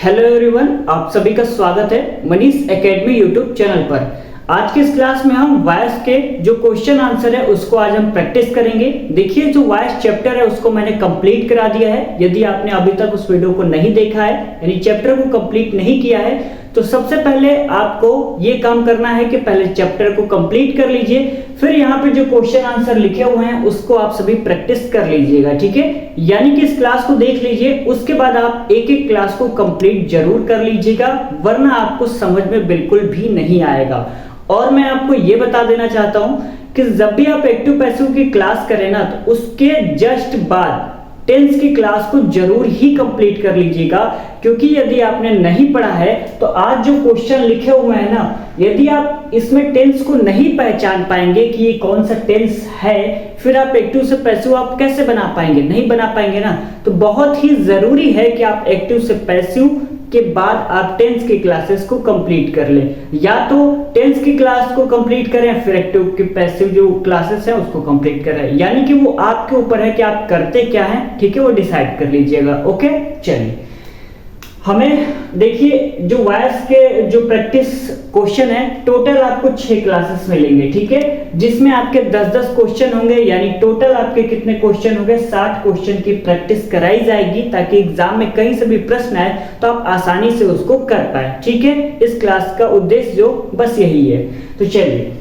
Hello everyone, आप सभी का स्वागत है मनीष एकेडमी यूट्यूब चैनल पर। आज की इस क्लास में हम वॉइस के जो क्वेश्चन आंसर है उसको आज हम प्रैक्टिस करेंगे। देखिए, जो वॉइस चैप्टर है उसको मैंने कंप्लीट करा दिया है। यदि आपने अभी तक उस वीडियो को नहीं देखा है, यानी चैप्टर को कंप्लीट नहीं किया है, तो सबसे पहले आपको ये काम करना है कि पहले चैप्टर को कंप्लीट कर लीजिए, फिर यहाँ पे जो क्वेश्चन आंसर लिखे हुए हैं उसको आप सभी प्रैक्टिस कर लीजिएगा। ठीक है, यानी कि इस क्लास को देख लीजिए, उसके बाद आप एक एक क्लास को कंप्लीट जरूर कर लीजिएगा, वरना आपको समझ में बिल्कुल भी नहीं आएगा। और मैं आपको ये बता देना चाहता हूं कि जब भी आप एक्टिव पैसिव की क्लास करें ना, तो उसके जस्ट बाद टेंस की क्लास को जरूर ही कंप्लीट कर लीजिएगा, क्योंकि यदि आपने नहीं पढ़ा है तो आज जो क्वेश्चन लिखे हुए हैं ना, यदि आप इसमें टेंस को नहीं पहचान पाएंगे कि ये कौन सा टेंस है, फिर आप एक्टिव से पैसिव आप कैसे बना पाएंगे? नहीं बना पाएंगे ना। तो बहुत ही जरूरी है कि आप एक्टिव से पैसिव के बाद आप टेंस की क्लासेस को कंप्लीट कर लें, या तो टेंस की क्लास को कंप्लीट करें फिर एक्टिव की पैसिव जो क्लासेस हैं उसको कंप्लीट करें। यानी कि वो आपके ऊपर है कि आप करते क्या हैं, ठीक है, वो डिसाइड कर लीजिएगा। ओके, चलिए हमें देखिए, जो वॉइस के जो प्रैक्टिस क्वेश्चन है टोटल आपको 6 क्लासेस मिलेंगे, ठीक है, जिसमें आपके 10-10 क्वेश्चन होंगे, यानी टोटल आपके कितने क्वेश्चन होंगे? 60 क्वेश्चन की प्रैक्टिस कराई जाएगी, ताकि एग्जाम में कहीं से भी प्रश्न आए तो आप आसानी से उसको कर पाए। ठीक है, इस क्लास का उद्देश्य जो बस यही है। तो चलिए,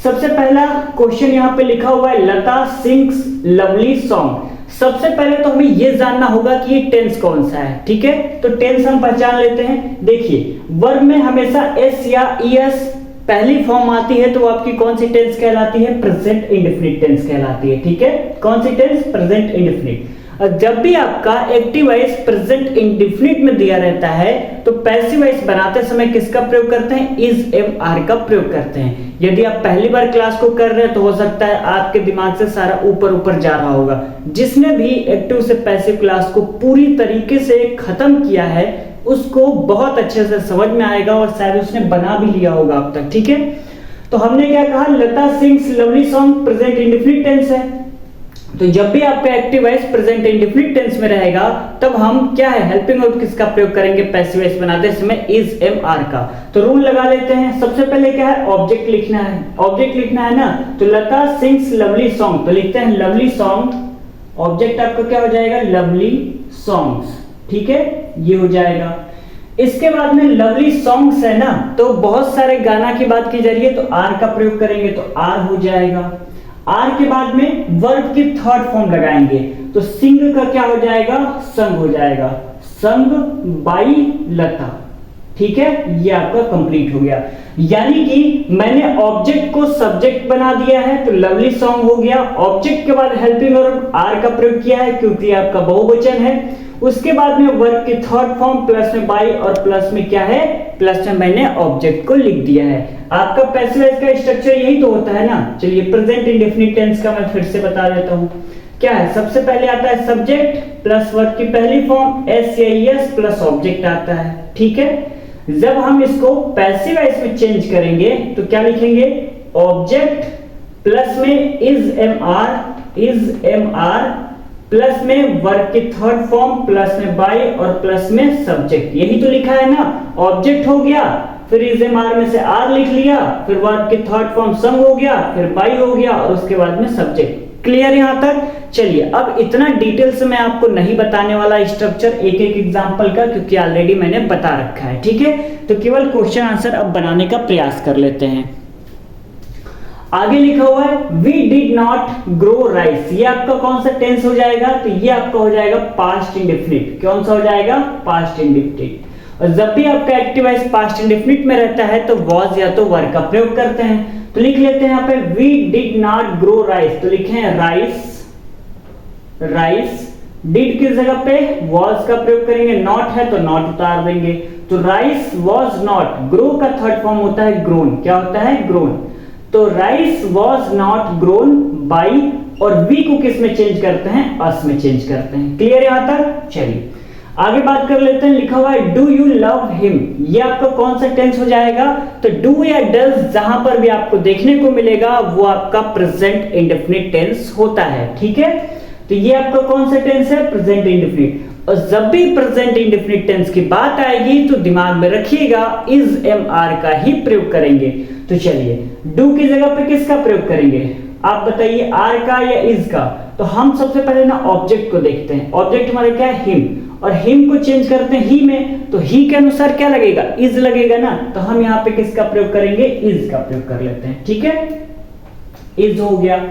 सबसे पहला क्वेश्चन यहाँ पे लिखा हुआ है, लता सिंग्स लवली सॉन्ग। सबसे पहले तो हमें यह जानना होगा कि ये टेंस कौन सा है। ठीक है, तो टेंस हम पहचान लेते हैं। देखिए, वर्ब में हमेशा एस या ईएस पहली फॉर्म आती है, तो आपकी कौन सी टेंस कहलाती है? प्रेजेंट इंडेफिनिट टेंस कहलाती है। ठीक है, कौन सी टेंस? Present indefinite. और जब भी आपका एक्टिव वॉइस प्रेजेंट इंडेफिनिट में दिया रहता है, तो पैसिव वॉइस बनाते समय किसका प्रयोग करते हैं? इज एम आर का प्रयोग करते हैं। यदि आप पहली बार क्लास को कर रहे हैं तो हो सकता है आपके दिमाग से सारा ऊपर ऊपर जा रहा होगा। जिसने भी एक्टिव से पैसिव क्लास को पूरी तरीके से खत्म किया है उसको बहुत अच्छे से समझ में आएगा, और शायद उसने बना भी लिया होगा अब तक। ठीक है, तो हमने क्या कहा? Lata sings lovely song present indefinite tense है। तो जब भी आपका active voice present indefinite tense में रहेगा, तब हम क्या है, हेल्पिंग वर्ब किसका प्रयोग करेंगे पैसिव वॉइस बनाते समय? इज एम आर का। तो रूल लगा लेते हैं। सबसे पहले क्या है? ऑब्जेक्ट लिखना है। ऑब्जेक्ट लिखना है ना, तो लता सिंग्स लवली सॉन्ग, तो लिखते हैं लवली सॉन्ग। ऑब्जेक्ट आपका क्या हो जाएगा? Lovely songs. ठीक है, ये हो जाएगा। इसके बाद में लवली सॉन्ग्स है ना, तो बहुत सारे गाना की बात की जा रही है, तो आर का प्रयोग करेंगे, तो आर हो जाएगा। आर के बाद में वर्ब की थर्ड फॉर्म लगाएंगे, तो सिंग का क्या हो जाएगा? संग हो जाएगा। संग बाई लता। ठीक है, ये आपका कंप्लीट हो गया। यानी कि मैंने ऑब्जेक्ट को सब्जेक्ट बना दिया है, तो लवली सॉन्ग हो गया। ऑब्जेक्ट के बाद हेल्पिंग वर्ब आर का प्रयोग किया है, क्योंकि आपका बहुवचन है। उसके बाद में वर्ब की थर्ड फॉर्म प्लस में बाई, और प्लस में क्या है? प्लस में मैंने ऑब्जेक्ट को लिख दिया है। आपका पैसिव वॉइस का स्ट्रक्चर यही तो होता है ना। चलिए, प्रेजेंट इंडेफिनिट टेंस का मैं फिर से बता देता हूं। क्या है? सबसे पहले आता है सब्जेक्ट प्लस वर्ब की पहली फॉर्म एस या एस प्लस ऑब्जेक्ट आता है। ठीक है, जब हम इसको पैसिव वॉइस में चेंज करेंगे तो क्या लिखेंगे? ऑब्जेक्ट प्लस में इज एम आर प्लस में वर्ब की थर्ड फॉर्म प्लस में बाई और प्लस में सब्जेक्ट। यही तो लिखा है ना। ऑब्जेक्ट हो गया, फिर इज एम आर में से आर लिख लिया, फिर वर्ब की थर्ड फॉर्म संग हो गया, फिर बाई हो गया, और उसके बाद में सब्जेक्ट। क्लियर यहां तक? चलिए, अब इतना डिटेल से मैं आपको नहीं बताने वाला स्ट्रक्चर एक एक एग्जांपल का, क्योंकि ऑलरेडी मैंने बता रखा है। ठीक है, तो केवल क्वेश्चन आंसर अब बनाने का प्रयास कर लेते हैं। आगे लिखा हुआ है we did not grow rice. ये आपका कौन सा टेंस हो जाएगा? तो ये आपका हो जाएगा पास्ट इंडेफिनिट। कौन सा हो जाएगा? Past indefinite. और जब भी आपका एक्टिव वॉइस पास्ट इंडेफिनिट में रहता है तो वॉज या तो वर का प्रयोग करते हैं। तो लिख लेते हैं यहाँ पे we did not grow rice, तो लिखे हैं राइस। राइस डिड की जगह पे वॉज का प्रयोग करेंगे, नॉट है तो नॉट उतार देंगे। तो राइस वॉज नॉट, ग्रो का थर्ड फॉर्म होता है ग्रोन। क्या होता है? ग्रोन। तो rice was not grown by, और वी को किस में चेंज करते हैं? अस में चेंज करते हैं। क्लियर यहां तक? चलिए आगे बात कर लेते हैं। लिखा हुआ है डू यू लव हिम। ये आपका कौन सा टेंस हो जाएगा? तो डू या डज जहां पर भी आपको देखने को मिलेगा वो आपका प्रेजेंट इंडेफिनिट टेंस होता है। ठीक है, तो ये आपका कौन सा टेंस है? Present indefinite. और जब भी प्रेजेंट इंडेफिनिट टेंस की बात आएगी तो दिमाग में रखिएगा इज एम आर का ही प्रयोग करेंगे। तो चलिए डू की जगह पे किसका प्रयोग करेंगे, आप बताइए, आर का या इज का। तो हम सबसे पहले ना ऑब्जेक्ट को देखते हैं। ऑब्जेक्ट हमारा क्या है, हिम, और हिम को चेंज करते हैं ही में, तो ही के अनुसार क्या लगेगा, इज लगेगा ना। तो हम यहाँ पे किसका प्रयोग करेंगे, इज का प्रयोग कर लेते हैं। ठीक है, इज हो गया।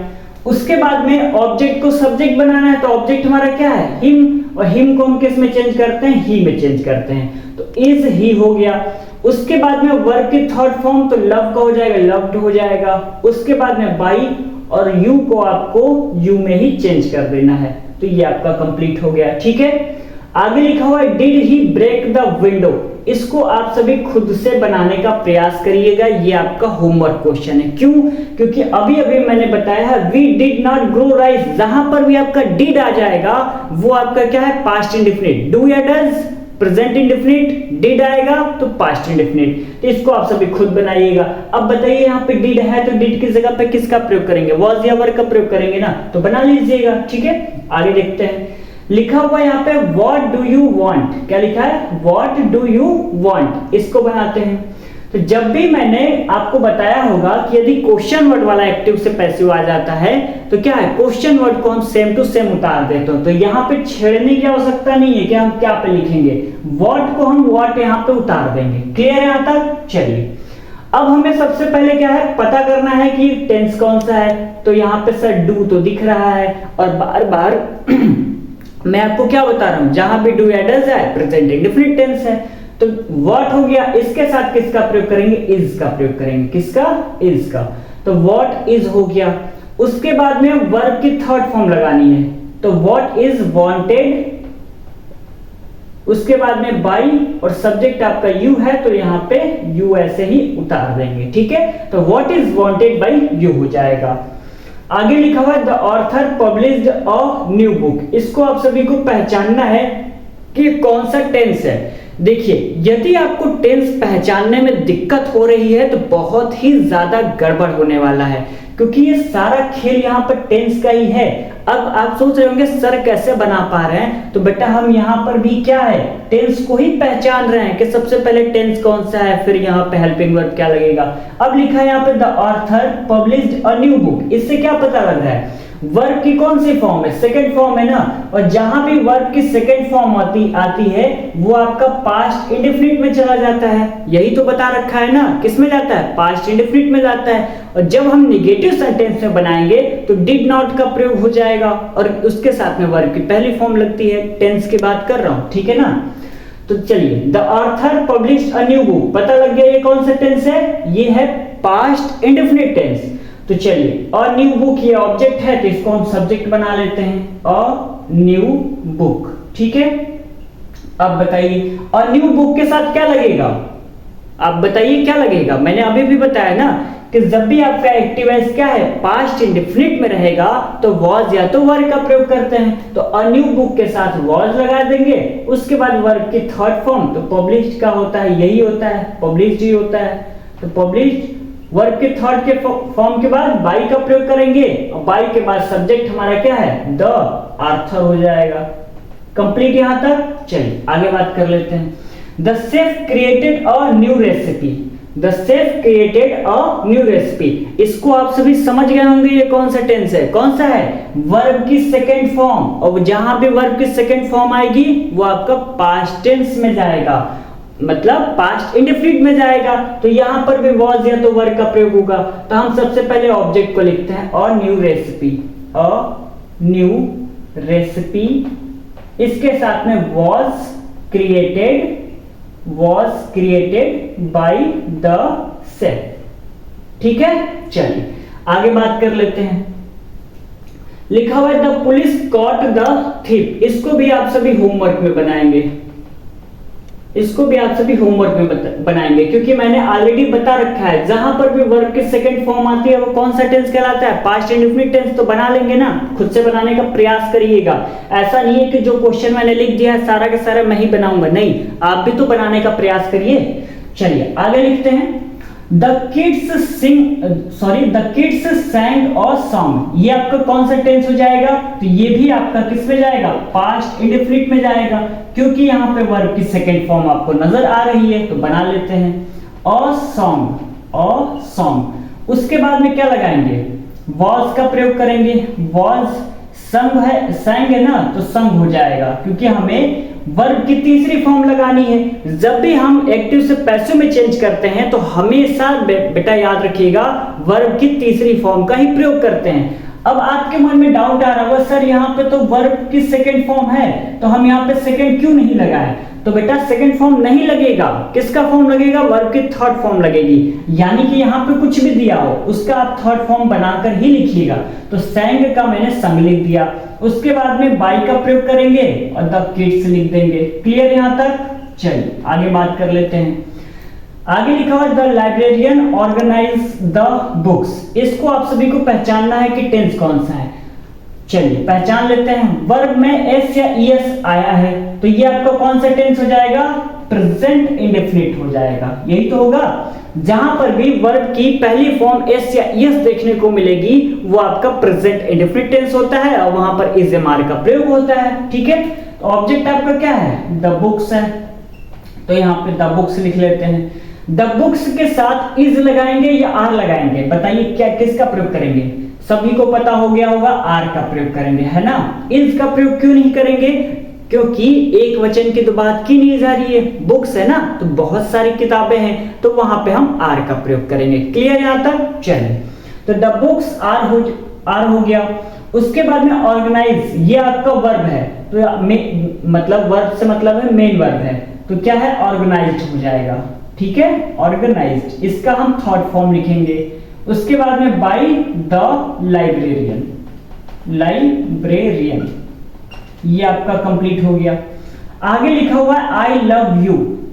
उसके बाद में ऑब्जेक्ट को सब्जेक्ट बनाना है, तो ऑब्जेक्ट हमारा क्या है, हिम, और हिम को हम किस में चेंज करते हैं, ही में चेंज करते हैं। तो इज ही हो गया। उसके बाद में वर्ब की थर्ड फॉर्म तो लव का हो जाएगा, लव्ड हो जाएगा। उसके बाद में बाई और यू को आपको यू में ही चेंज कर देना है। तो ये आपका कंप्लीट हो गया। ठीक है, आगे लिखा हुआ है did he break the window. इसको आप सभी खुद से बनाने का प्रयास करिएगा, ये आपका होमवर्क क्वेश्चन है। क्यों, क्योंकि अभी अभी मैंने बताया है we did not grow rice, जहां पर भी आपका डिड आ जाएगा वो आपका क्या है, पास्ट इंडेफिनिट। डू या डज प्रेजेंट इंडेफिनिट, डिड आएगा तो पास्ट इंडेफिनिट। तो इसको आप सभी खुद बनाइएगा। अब बताइए यहाँ पे डिड है तो डिड की जगह पे किसका प्रयोग करेंगे, वॉज या वर का प्रयोग करेंगे ना, तो बना लीजिएगा। ठीक है, आगे देखते हैं। लिखा हुआ यहाँ पे व्हाट डू यू वांट, क्या लिखा है, व्हाट डू यू वांट, इसको बनाते हैं। तो जब भी मैंने आपको बताया होगा कि यदि क्वेश्चन वर्ड वाला एक्टिव से पैसिव आ जाता है तो क्या है, क्वेश्चन वर्ड को हम सेम टू सेम उतार देते हैं। तो यहाँ पे छेड़ने की आवश्यकता नहीं है कि हम क्या पे लिखेंगे, व्हाट को हम व्हाट यहाँ पे उतार देंगे। क्लियर है यहाँ तक? चलिए अब हमें सबसे पहले क्या है, पता करना है कि टेंस कौन सा है। तो यहाँ पे सर डू तो दिख रहा है, और बार बार मैं आपको क्या बता रहा हूं, जहां भी डू या डज है प्रेजेंट इंडेफिनिट टेंस है। तो व्हाट हो गया, इसके साथ किसका प्रयोग करेंगे, इज का प्रयोग करेंगे। किसका, इज का। तो व्हाट इज हो गया। उसके बाद में वर्ब की थर्ड फॉर्म लगानी है, तो व्हाट इज वांटेड। उसके बाद में बाई और सब्जेक्ट आपका यू है, तो यहां पे यू ऐसे ही उतार देंगे। ठीक है, तो what is wanted by you हो जाएगा। आगे लिखा हुआ है the author published a new book. इसको आप सभी को पहचानना है कि कौन सा टेंस है। देखिए यदि आपको टेंस पहचानने में दिक्कत हो रही है तो बहुत ही ज्यादा गड़बड़ होने वाला है, क्योंकि ये सारा खेल यहाँ पर टेंस का ही है। अब आप सोच रहे होंगे सर कैसे बना पा रहे हैं, तो बेटा हम यहाँ पर भी क्या है, टेंस को ही पहचान रहे हैं कि सबसे पहले टेंस कौन सा है, फिर यहाँ पे हेल्पिंग वर्ब क्या लगेगा। अब लिखा है यहाँ पे the author published a new book. इससे क्या पता लग रहा है, वर्ब की कौन सी फॉर्म है, सेकंड फॉर्म है ना, और जहां भी वर्ब की सेकंड फॉर्म आती है वो आपका पास्ट इंडेफिनिट में चला जाता है। यही तो बता रखा है ना, किस में जाता है, पास्ट इंडेफिनिट में जाता है। और जब हम नेगेटिव सेंटेंस में बनाएंगे तो डिड नॉट का प्रयोग हो जाएगा, और उसके साथ में वर्ब की पहली फॉर्म लगती है। टेंस की बात कर रहा हूं, ठीक है ना। तो चलिए the author published a new book, पता लग गया ये कौन सा टेंस है, ये है पास्ट इंडेफिनिट टेंस। तो चलिए अ न्यू बुक ये ऑब्जेक्ट है, तो इसको हम सब्जेक्ट बना लेते हैं, अ न्यू बुक। ठीक है, अब बताइए अ न्यू बुक के साथ क्या लगेगा, आप बताइए क्या लगेगा। मैंने अभी भी बताया ना कि जब भी आपका एक्टिव एस क्या है, पास्ट इंडेफिनिट में रहेगा तो वॉज या तो वर्ब का प्रयोग करते हैं। तो अ न्यू बुक के साथ वॉज लगा देंगे। उसके बाद वर्ब की थर्ड फॉर्म तो पब्लिश्ड का होता है, यही होता है, पब्लिश्ड ही होता है। तो पब्लिश्ड वर्ब के थर्ड के फॉर्म के बाद बाई का प्रयोग करेंगे, और बाई के बाद सब्जेक्ट हमारा क्या है, द ऑथर हो जाएगा। कंप्लीट यहां तक। चलिए आगे बात कर लेते हैं। The chef created a new recipe, the chef created a new recipe. इसको आप सभी समझ गए होंगे ये कौन सा टेंस है, कौन सा है, वर्ब की सेकंड फॉर्म, और जहां भी वर्ब की सेकंड फॉर्म आएगी वो आपका पास्ट टेंस में जाएगा, मतलब पास्ट इंडेफिनिट में जाएगा। तो यहां पर भी वॉज या तो वर्ब का प्रयोग होगा। तो हम सबसे पहले ऑब्जेक्ट को लिखते हैं a new recipe, a new recipe. इसके साथ में was created by the chef. ठीक है, चलिए आगे बात कर लेते हैं। लिखा हुआ है the police caught the thief. इसको भी आप सभी होमवर्क में बनाएंगे, इसको भी आप सभी होमवर्क में बनाएंगे, क्योंकि मैंने ऑलरेडी बता रखा है जहां पर भी वर्ब की सेकंड फॉर्म आती है वो कौन सा टेंस कहलाता है, पास्ट इंडेफिनिट टेंस। तो बना लेंगे ना, खुद से बनाने का प्रयास करिएगा। ऐसा नहीं है कि जो क्वेश्चन मैंने लिख दिया है सारा का सारा मैं ही बनाऊंगा, नहीं, आप भी तो बनाने का प्रयास करिए। चलिए आगे लिखते हैं। The kids sang a song, ये आपका कौन सा टेंस हो जाएगा? तो ये भी आपका किस में जाएगा? पास्ट इंडेफिनिट में जाएगा, क्योंकि यहाँ पे वर्ब की सेकंड फॉर्म आपको नजर आ रही है, तो बना लेते हैं अ सॉन्ग। उसके बाद में क्या लगाएंगे? was का प्रयोग करेंगे। was sang है ना, तो संग हो जाएगा, क्योंकि हमें वर्ब की तीसरी फॉर्म लगानी है। जब भी हम एक्टिव से पैसिव में चेंज करते हैं तो हमेशा बेटा याद रखिएगा वर्ब की तीसरी फॉर्म का ही प्रयोग करते हैं। अब आपके मन में डाउट आ रहा होगा, सर यहाँ पे तो वर्ब की सेकंड फॉर्म है, तो हम यहाँ पे सेकंड क्यों नहीं लगाए? तो बेटा सेकंड फॉर्म नहीं लगेगा, किसका फॉर्म लगेगा? वर्ब की थर्ड फॉर्म लगेगी। यानी कि यहाँ पे कुछ भी दिया हो उसका आप थर्ड फॉर्म बनाकर ही लिखिएगा। तो sang का मैंने संग लिख दिया, उसके बाद में by का प्रयोग करेंगे और द किड्स लिख देंगे। क्लियर यहाँ तक? चलिए आगे बात कर लेते हैं। आगे लिखा हुआ the librarian organize the books. इसको आप सभी को पहचानना है कि टेंस कौन सा है। चलिए पहचान लेते हैं। वर्ब में एस या ईएस आया है, तो ये आपका कौन सा टेंस हो जाएगा? प्रेजेंट इंडेफिनिट हो जाएगा। यही तो होगा। जहां पर भी वर्ब की पहली फॉर्म एस या ईएस देखने को मिलेगी वो आपका प्रेजेंट इंडेफिनिट टेंस होता है और वहां पर इज एम आर का प्रयोग होता है। ठीक है, तो ऑब्जेक्ट आपका क्या है? द बुक्स है, तो यहाँ पे द बुक्स लिख लेते हैं। द बुक्स के साथ इज लगाएंगे या आर लगाएंगे? बताइए क्या किसका प्रयोग करेंगे? सभी को पता हो गया होगा, आर का प्रयोग करेंगे, है ना। इज का प्रयोग क्यों नहीं करेंगे? क्योंकि एक वचन की तो बात की नहीं जा रही है, बुक्स है ना, तो बहुत सारी किताबें हैं, तो वहां पे हम आर का प्रयोग करेंगे। क्लियर यहां तक? चलिए, तो द बुक्स आर हो गया। उसके बाद में ऑर्गेनाइज, ये आपका वर्ब है, तो मतलब वर्ब से मतलब है मेन वर्ब है, तो क्या है? ऑर्गेनाइज्ड हो जाएगा। ठीक है, ऑर्गेनाइज्ड, इसका हम थर्ड फॉर्म लिखेंगे। उसके बाद में बाय द लाइब्रेरियन, ये आपका कंप्लीट हो गया। आगे लिखा हुआ है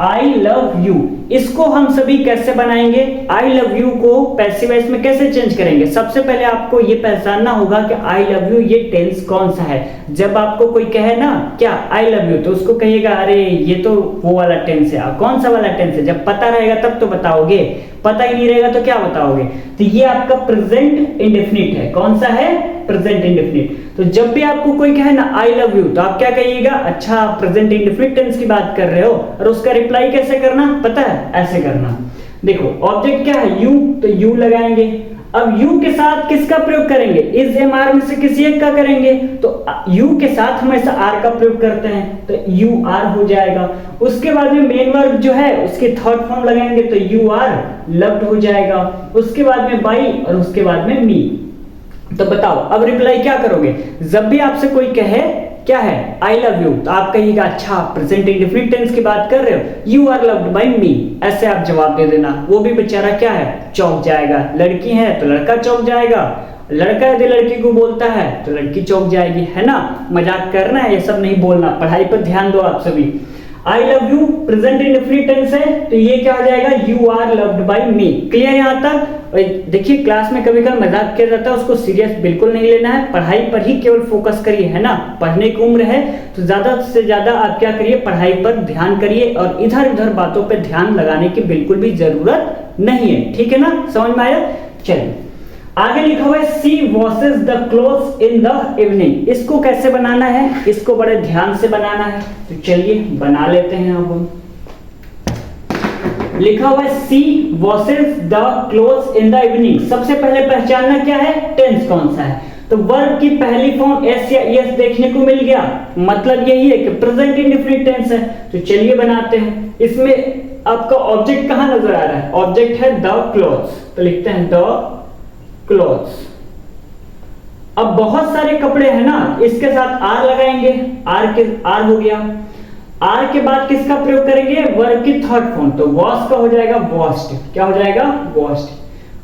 आई लव यू, इसको हम सभी कैसे बनाएंगे? आई लव यू को पैसिव वॉइस में कैसे चेंज करेंगे? सबसे पहले आपको ये पहचानना होगा कि आई लव यू ये टेंस कौन सा है। जब आपको कोई कहे ना क्या आई लव यू, तो उसको कहिएगा अरे ये तो वो वाला टेंस है। कौन सा वाला टेंस है? जब पता रहेगा तब तो बताओगे, पता ही नहीं रहेगा तो क्या बताओगे? तो ये आपका प्रेजेंट इंडेफिनिट है। कौन सा है? Present indefinite. तो जब भी आपको कोई कहे ना आई लव यू, तो आप क्या कहिएगा? अच्छा प्रेजेंट इंडेफिनिट टेंस की बात कर रहे हो। और उसका रिप्लाई कैसे करना पता है? ऐसे करना। देखो ऑब्जेक्ट क्या है? यू, तो यू लगाएंगे। अब यू के साथ किसका प्रयोग करेंगे? इज एम आर में से किसी एक का करेंगे, तो यू के साथ हमेशा आर का प्रयोग करते हैं, तो यू आर हो जाएगा। उसके बाद में मेन वर्ब जो है उसके थर्ड फॉर्म लगाएंगे, तो यू आर लव्ड हो जाएगा। उसके बाद में बाई और उसके बाद में मी। तो बताओ अब रिप्लाई क्या करोगे? जब भी आपसे कोई कहे क्या है आई लव यू, तो आप कहिएगा अच्छा प्रेजेंट इंडेफिनिट टेंस की बात कर रहे हो, यू आर लव्ड बाय मी, ऐसे आप जवाब दे देना। वो भी बेचारा क्या है? चौंक जाएगा। लड़की है तो लड़का चौंक जाएगा, लड़का यदि लड़की को बोलता है तो लड़की चौंक जाएगी, है ना। मजाक करना है, ये सब नहीं बोलना। पढ़ाई पर ध्यान दो आप सभी। I love you present indefinite tense है, तो ये क्या हो जाएगा? You are loved by me. Clear यहाँ तक? देखिए क्लास में कभी कभी मजाक किया जाता है, उसको सीरियस बिल्कुल नहीं लेना है। पढ़ाई पर ही केवल फोकस करिए, है ना। पढ़ने की उम्र है तो ज्यादा से ज्यादा आप क्या करिए? पढ़ाई पर ध्यान करिए और इधर उधर बातों पर ध्यान लगाने की बिल्कुल भी जरूरत नहीं है। ठीक है ना, समझ में आया? चलिए आगे लिखा हुआ है she washes the clothes in the evening. इसको कैसे बनाना है? इसको बड़े ध्यान से बनाना है, तो चलिए बना लेते हैं। अब हम लिखा हुआ है she washes the clothes in the evening. सबसे पहले पहचानना क्या है? टेंस कौन सा है। तो वर्ब की पहली फॉर्म एस या ईएस देखने को मिल गया, मतलब यही है कि प्रेजेंट इंडेफिनिट टेंस है। तो चलिए बनाते हैं। इसमें आपका ऑब्जेक्ट कहां नजर आ रहा है? ऑब्जेक्ट है द क्लोथ्स, तो लिखते हैं द क्लोथ्स। अब बहुत सारे कपड़े हैं ना, इसके साथ आर लगाएंगे। आर हो गया। आर के बाद किसका प्रयोग करेंगे? वर्ब की थर्ड फॉर्म, तो वॉश का हो जाएगा वॉश्ड। क्या हो जाएगा? वॉश्ड।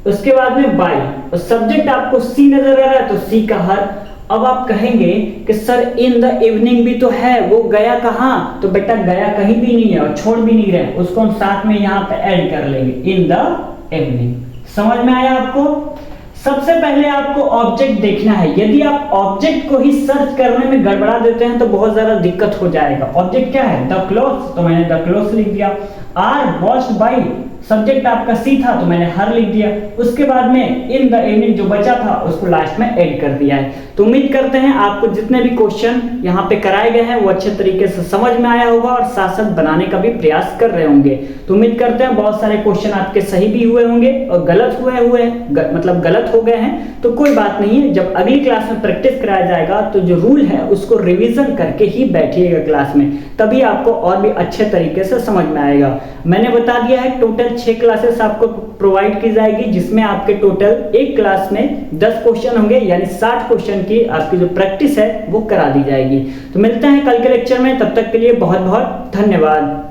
उसके बाद में बाय, और सब्जेक्ट आपको सी नजर आ रहा है तो सी का हर। अब आप कहेंगे कि सर इन द इवनिंग भी तो है, वो गया कहां? तो बेटा गया कहीं भी नहीं है और छोड़ भी नहीं रहे, उसको हम साथ में यहां पे ऐड कर लेंगे, इन द इवनिंग। समझ में आया आपको? सबसे पहले आपको ऑब्जेक्ट देखना है। यदि आप ऑब्जेक्ट को ही सर्च करने में गड़बड़ा देते हैं तो बहुत ज्यादा दिक्कत हो जाएगा। ऑब्जेक्ट क्या है? द क्लोथ्स, तो मैंने द क्लोथ्स लिख दिया। आर वॉश्ड बाय, सब्जेक्ट आपका सी था तो मैंने हर लिख दिया, उसके बाद में इन द इवनिंग जो बचा था उसको लास्ट में ऐड कर दिया है। तो उम्मीद करते हैं आपको जितने भी क्वेश्चन यहाँ पे कराए गए हैं वो अच्छे तरीके से समझ में आया होगा और साथ साथ बनाने का भी प्रयास कर रहे होंगे। तो उम्मीद करते हैं बहुत सारे क्वेश्चन आपके सही भी हुए होंगे और गलत मतलब गलत हो गए हैं तो कोई बात नहीं है, जब अगली क्लास में प्रैक्टिस कराया जाएगा तो जो रूल है उसको रिवीजन करके ही बैठिएगा क्लास में, तभी आपको और भी अच्छे तरीके से समझ में आएगा। मैंने बता दिया है टोटल 6 क्लासेस आपको प्रोवाइड की जाएगी, जिसमें आपके टोटल एक क्लास में 10 क्वेश्चन होंगे, यानी 60 क्वेश्चन की आपकी जो प्रैक्टिस है वो करा दी जाएगी। तो मिलते हैं कल के लेक्चर में, तब तक के लिए बहुत बहुत धन्यवाद।